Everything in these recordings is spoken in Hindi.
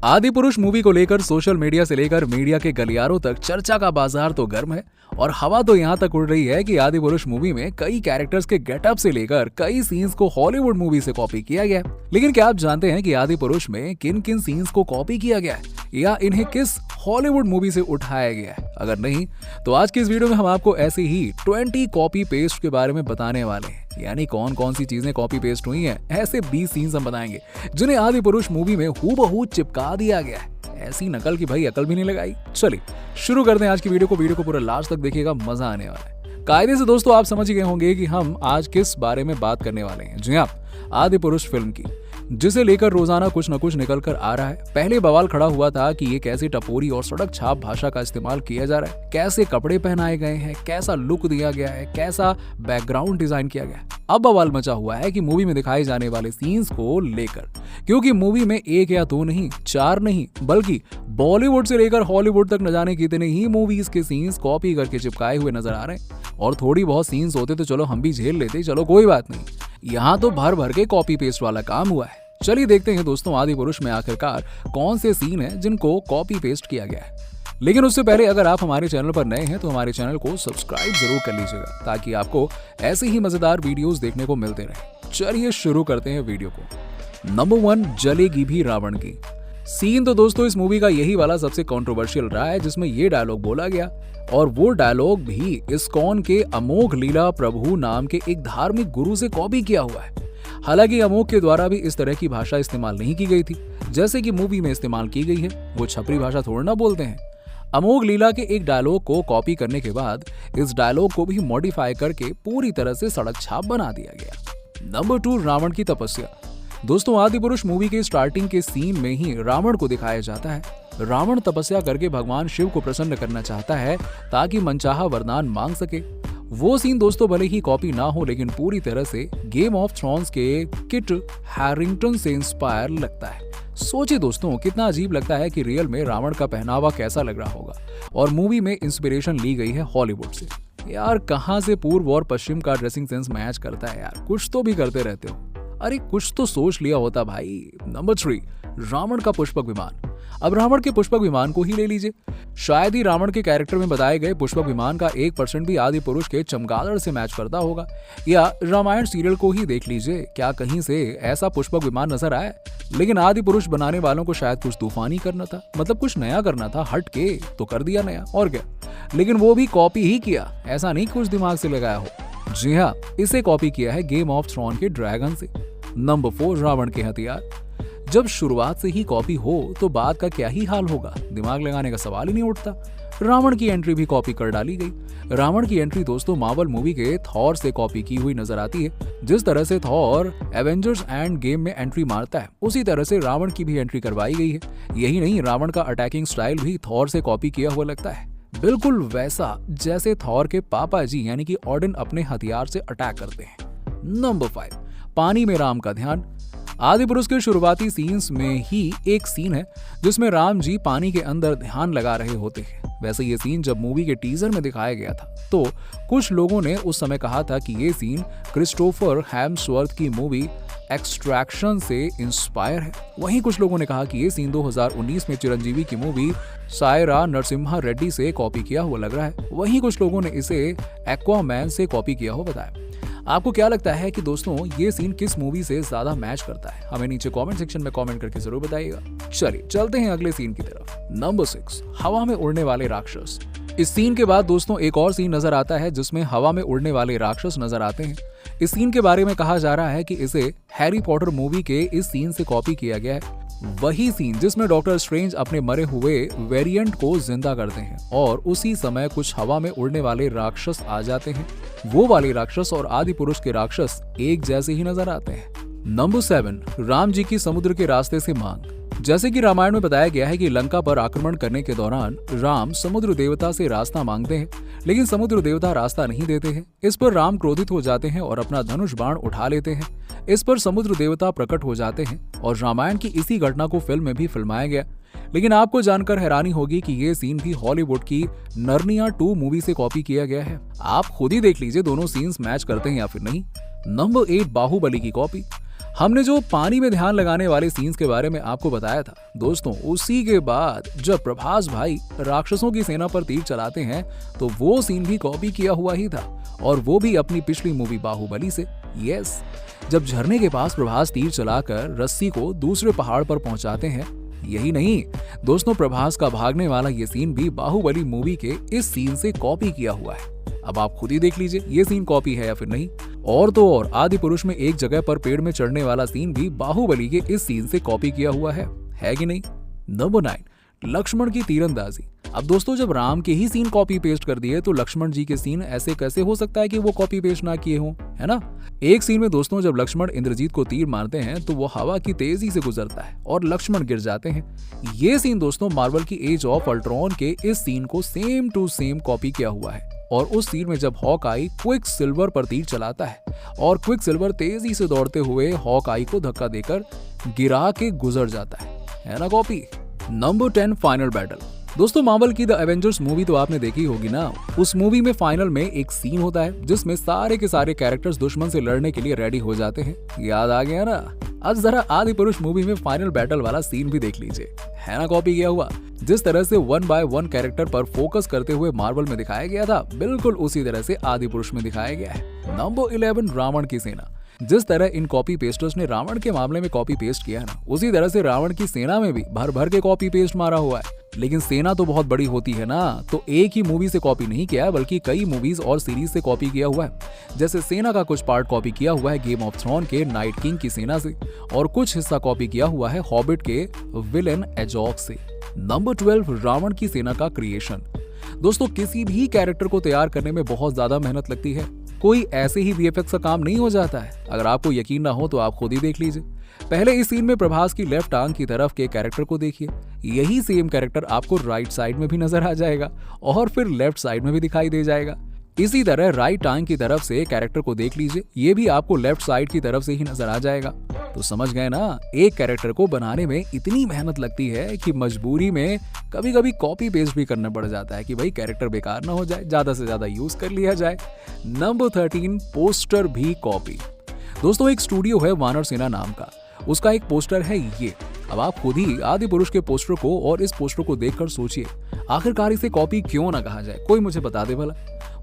आदि पुरुष मूवी को लेकर सोशल मीडिया से लेकर मीडिया के गलियारों तक चर्चा का बाजार तो गर्म है और हवा तो यहाँ तक उड़ रही है कि आदि पुरुष मूवी में कई कैरेक्टर्स के गेटअप से लेकर कई सीन्स को हॉलीवुड मूवी से कॉपी किया गया है। लेकिन क्या आप जानते हैं कि आदि पुरुष में किन किन सीन्स को कॉपी किया गया है या इन्हें किस हॉलीवुड मूवी से उठाया गया है? अगर नहीं तो आज की इस वीडियो में हम आपको ऐसे ही 20 कॉपी पेस्ट के बारे में बताने वाले हैं। यानी कौन कौन सी चीजें कॉपी पेस्ट हुई हैं, ऐसे 20 सीन्स हम बताएंगे जिन्हें आदि पुरुष मूवी में हूबहू चिपका दिया गया है। ऐसी नकल की भाई अकल भी नहीं लगाई। चलिए शुरू करते हैं आज की वीडियो को पूरा लास्ट तक देखिएगा, मजा आने वाला है। कायदे से दोस्तों आप समझ गए होंगे कि हम आज किस बारे में बात करने वाले हैं। जी हाँ, आदि पुरुष फिल्म की, जिसे लेकर रोजाना कुछ न कुछ निकल कर आ रहा है। पहले बवाल खड़ा हुआ था कि ये कैसी टपोरी और सड़क छाप भाषा का इस्तेमाल किया जा रहा है, कैसे कपड़े पहनाए गए हैं, कैसा लुक दिया गया है, कैसा बैकग्राउंड डिजाइन किया गया है। अब बवाल मचा हुआ है कि मूवी में दिखाए जाने वाले सीन्स को लेकर, क्योंकि मूवी में एक या दो नहीं, चार नहीं, बल्कि बॉलीवुड से लेकर हॉलीवुड तक न जाने कितने ही मूवीज के सीन्स कॉपी करके चिपकाए हुए नजर आ रहे हैं। और थोड़ी बहुत सीन्स होते तो चलो हम भी झेल लेते, चलो कोई बात नहीं। यहाँ तो भर भर के कॉपी पेस्ट वाला काम हुआ है। चलिए देखते हैं दोस्तों आदि पुरुष में आखिरकार कौन से सीन हैं जिनको कॉपी पेस्ट किया गया है। लेकिन उससे पहले अगर आप हमारे चैनल पर नए हैं तो हमारे चैनल को सब्सक्राइब जरूर कर लीजिएगा ताकि आपको ऐसे ही मजेदार वीडियोस देखने को मिलते रहे। चलिए शुरू करते हैं वीडियो को। नंबर 1, जलेगी भी रावण की। सीन तो दोस्तों इस मूवी का यही वाला सबसे कंट्रोवर्शियल रहा है जिसमें ये डायलॉग बोला गया, और वो डायलॉग भी इस्कॉन के अमोघ लीला प्रभु नाम के एक धार्मिक गुरु से कॉपी किया हुआ है। हालांकि अमोघ के द्वारा भी इस तरह की भाषा इस्तेमाल नहीं की गई थी जैसे कि मूवी में इस्तेमाल की गई है। वो छपरी भाषा थोड़ा ना बोलते हैं। अमोघ लीला के एक डायलॉग को कॉपी करने के बाद इस डायलॉग को भी मॉडिफाई करके पूरी तरह से सड़क छाप बना दिया गया। नंबर 2, रावण की तपस्या। दोस्तों आदि पुरुष मूवी के स्टार्टिंग के सीन में ही रावण को दिखाया जाता है। रावण तपस्या करके भगवान शिव को प्रसन्न करना चाहता है ताकि मनचाहा वरदान मांग सके। वो सीन दोस्तों भले ही कॉपी ना हो लेकिन पूरी तरह से गेम ऑफ थ्रोन्स के किट हैरिंगटन से इंस्पायर लगता है। सोचिए दोस्तों कितना अजीब लगता है कि रियल में रावण का पहनावा कैसा लग रहा होगा और मूवी में इंस्पिरेशन ली गई है हॉलीवुड से। यार कहां से पूर्व और पश्चिम का ड्रेसिंग सेंस मैच करता है यार, कुछ तो भी करते रहते हो। अरे कुछ तो सोच लिया होता भाई। नंबर 3, रावण का पुष्पक विमान। अब रावण के पुष्पक विमान को ही ले लीजिए। शायद ही रावण के कैरेक्टर में बताए गए पुष्पक विमान का 1% भी आदि पुरुष के चमगादड़ से मैच करता होगा। या रामायण सीरियल को ही देख लीजिए, क्या कहीं से ऐसा पुष्पक विमान नजर आया? लेकिन आदि पुरुष बनाने वालों को शायद कुछ तूफानी करना था, मतलब कुछ नया करना था, हट के तो कर दिया नया, और क्या। लेकिन वो भी कॉपी ही किया, ऐसा नहीं कुछ दिमाग से लगाया हो। जी हाँ, इसे कॉपी किया है गेम ऑफ थ्रोन के ड्रैगन से। नंबर 4, रावण के हथियार। जब शुरुआत से ही कॉपी हो तो बाद का क्या ही हाल होगा, दिमाग लगाने का सवाल ही नहीं उठता। रावण की एंट्री भी कॉपी कर डाली गई। रावण की एंट्री दोस्तों मार्वल मूवी के थॉर से कॉपी की हुई नजर आती है। जिस तरह से थॉर एवेंजर्स एंड गेम में एंट्री मारता है उसी तरह से रावण की भी एंट्री करवाई गई है। यही नहीं, रावण का अटैकिंग स्टाइल भी थॉर से कॉपी किया हुआ लगता है, बिल्कुल वैसा जैसे थॉर के पापा जी यानी कि ओडिन अपने हथियार से अटैक करते हैं। नंबर 5, पानी में राम का ध्यान। आदि पुरुष के शुरुआती सीन्स में ही एक सीन है जिसमें राम जी पानी के अंदर ध्यान लगा रहे होते हैं। वैसे ये सीन जब मूवी के टीजर में दिखाया गया था तो कुछ लोगों ने उस समय कहा था कि ये सीन क्रिस्टोफर हेम्सवर्थ की मूवी एक्सट्रैक्शन से इंस्पायर है। वहीं कुछ लोगों ने कहा कि ये सीन 2019 में चिरंजीवी की मूवी सायरा नरसिम्हा रेड्डी से कॉपी किया हुआ लग रहा है। वहीं कुछ लोगों ने इसे एक्वामैन से कॉपी किया हुआ बताया। आपको क्या लगता है कि दोस्तों ये सीन किस मूवी से ज्यादा मैच करता है? हमें नीचे कमेंट सेक्शन में कमेंट करके जरूर बताइएगा। चलिए चलते हैं अगले सीन की तरफ। नंबर 6, हवा में उड़ने वाले राक्षस। इस सीन के बाद दोस्तों एक और सीन नजर आता है जिसमें हवा में उड़ने वाले राक्षस नजर आते हैं। इस सीन के बारे में कहा जा रहा है कि इसे हैरी पॉटर मूवी के इस सीन से कॉपी किया गया है। वही सीन जिसमें डॉक्टर स्ट्रेंज अपने मरे हुए वेरिएंट को जिंदा करते हैं और उसी समय कुछ हवा में उड़ने वाले राक्षस आ जाते हैं। वो वाले राक्षस और आदि पुरुष के राक्षस एक जैसे ही नजर आते हैं। नंबर 7, राम जी की समुद्र के रास्ते से मांग। जैसे कि रामायण में बताया गया है कि लंका पर आक्रमण करने के दौरान राम समुद्र देवता से रास्ता मांगते हैं, लेकिन समुद्र देवता रास्ता नहीं देते हैं। इस पर राम क्रोधित हो जाते हैं और अपना धनुष बाण उठा लेते हैं। इस पर समुद्र देवता प्रकट हो जाते हैं और रामायण की इसी घटना को फिल्म में भी फिल्माया गया। लेकिन आपको जानकर हैरानी होगी कि ये सीन भी हॉलीवुड की नर्निया 2 मूवी से कॉपी किया गया है। आप खुद ही देख लीजिए दोनों सीन्स मैच करते हैं या फिर नहीं। नंबर 8, बाहुबली की कॉपी। हमने जो पानी में ध्यान लगाने वाले सीन्स के बारे में आपको बताया था दोस्तों, उसी के बाद जब प्रभास भाई राक्षसों की सेना पर तीर चलाते हैं तो वो सीन भी कॉपी किया हुआ ही था, और वो भी अपनी पिछली मूवी बाहुबली से। यस, जब झरने के पास प्रभास तीर चलाकर रस्सी को दूसरे पहाड़ पर पहुंचाते हैं। यही नहीं दोस्तों, प्रभास का भागने वाला ये सीन भी बाहुबली मूवी के इस सीन से कॉपी किया हुआ है। अब आप खुद ही देख लीजिए ये सीन कॉपी है या फिर नहीं। और तो और आदि पुरुष में एक जगह पर पेड़ में चढ़ने वाला सीन भी बाहुबली के इस सीन से कॉपी किया हुआ है कि नहीं। नंबर 9, लक्ष्मण की तीरंदाजी। अब दोस्तों, जब राम के ही सीन कॉपी पेस्ट कर दिए तो लक्ष्मण जी के सीन ऐसे कैसे हो सकता है कि वो कॉपी पेस्ट ना किए हों, है ना। एक सीन में दोस्तों जब लक्ष्मण इंद्रजीत को तीर मारते हैं तो वो हवा की तेजी से गुजरता है और लक्ष्मण गिर जाते हैं। ये सीन दोस्तों मार्वल की एज ऑफ अल्ट्रॉन के इस सीन को सेम टू सेम कॉपी किया हुआ है। और उस सीन में जब हॉकआई क्विक सिल्वर पर तीर चलाता है और क्विक सिल्वर तेजी से दौड़ते हुए हॉकआई को धक्का देकर गिरा के गुजर जाता है ना कॉपी। Number 10, final battle. दोस्तों, मार्वल की द एवेंजर्स मूवी तो आपने देखी होगी ना। उस मूवी में फाइनल में एक सीन होता है जिसमें सारे के सारे कैरेक्टर्स दुश्मन से लड़ने के लिए रेडी हो जाते हैं। याद आ गया ना। आज जरा आदि पुरुष मूवी में फाइनल बैटल वाला सीन भी देख लीजिए, है ना कॉपी किया हुआ। जिस तरह से 1 by 1 कैरेक्टर पर फोकस करते हुए मार्वल में दिखाया गया था, बिल्कुल उसी तरह से आदि पुरुष में दिखाया गया है। नंबर 11, रावण की सेना। जिस तरह इन कॉपी पेस्टर्स ने रावण के मामले में कॉपी पेस्ट किया ना, उसी तरह से रावण की सेना में भी भर भर के कॉपी पेस्ट मारा हुआ है। लेकिन सेना तो बहुत बड़ी होती है ना, तो एक ही मूवी से कॉपी नहीं किया है बल्कि कई मूवीज और सीरीज से कॉपी किया हुआ है। जैसे सेना का कुछ पार्ट कॉपी किया हुआ है गेम ऑफ थ्रोन के नाइट किंग की सेना से, और कुछ हिस्सा कॉपी किया हुआ है हॉबिट के विलेन एजॉक से। नंबर 12, रावण की सेना का क्रिएशन। दोस्तों, किसी भी कैरेक्टर को तैयार करने में बहुत ज्यादा मेहनत लगती है। कोई ऐसे ही वीएफएक्स का काम नहीं हो जाता है। अगर आपको यकीन ना हो तो आप खुद ही देख लीजिए। पहले इस सीन में प्रभास की लेफ्ट आंख की तरफ के कैरेक्टर को देखिए, यही सेम कैरेक्टर आपको राइट साइड में भी नजर आ जाएगा और फिर लेफ्ट साइड में भी दिखाई दे जाएगा। इसी तरह राइट आंख की तरफ से कैरेक्टर को देख लीजिए, ये भी आपको लेफ्ट साइड की तरफ से ही नजर आ जाएगा। तो समझ गए ना, एक कैरेक्टर को बनाने में इतनी मेहनत लगती है कि मजबूरी में कभी कभी कॉपी पेस्ट भी करना पड़ जाता है कि भाई कैरेक्टर बेकार ना हो जाए, ज्यादा से ज्यादा यूज कर लिया जाए। नंबर 13, पोस्टर भी कॉपी। दोस्तों, एक स्टूडियो है वानर सेना नाम का, उसका एक पोस्टर है ये। अब आप खुद ही आदि पुरुष के पोस्टर को और इस पोस्टर को देखकर सोचिए, आखिरकार इसे कॉपी क्यों ना कहा जाए, कोई मुझे बता दे भला।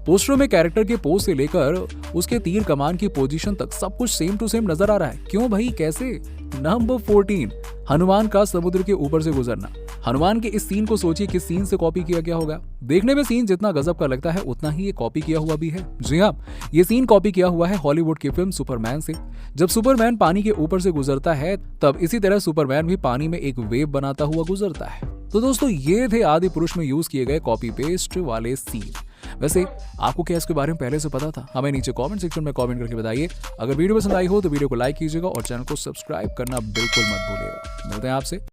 पोस्टर में कैरेक्टर के पोज से लेकर उसके तीर कमान की पोजीशन तक सब कुछ सेम टू सेम नजर आ रहा है। क्यों भाई, कैसे। नंबर 14, हनुमान का समुद्र के ऊपर से गुजरना। हनुमान के इस सीन को सोचिए किस सीन से कॉपी किया गया होगा। देखने में सीन जितना गजब का लगता है उतना ही ये कॉपी किया हुआ भी है। जी हाँ, ये सीन कॉपी किया हुआ है हॉलीवुड की फिल्म सुपरमैन से। जब सुपरमैन पानी के ऊपर से गुजरता है तब इसी तरह सुपरमैन भी पानी में एक वेव बनाता हुआ गुजरता है। तो दोस्तों, ये थे आदि पुरुष में यूज किए गए कॉपी पेस्ट वाले सीन। वैसे आपको क्या इसके बारे में पहले से पता था? हमें नीचे कमेंट सेक्शन में कमेंट करके बताइए। अगर वीडियो पसंद आई हो तो वीडियो को लाइक कीजिएगा और चैनल को सब्सक्राइब करना बिल्कुल मत भूलिएगा। मिलते हैं आपसे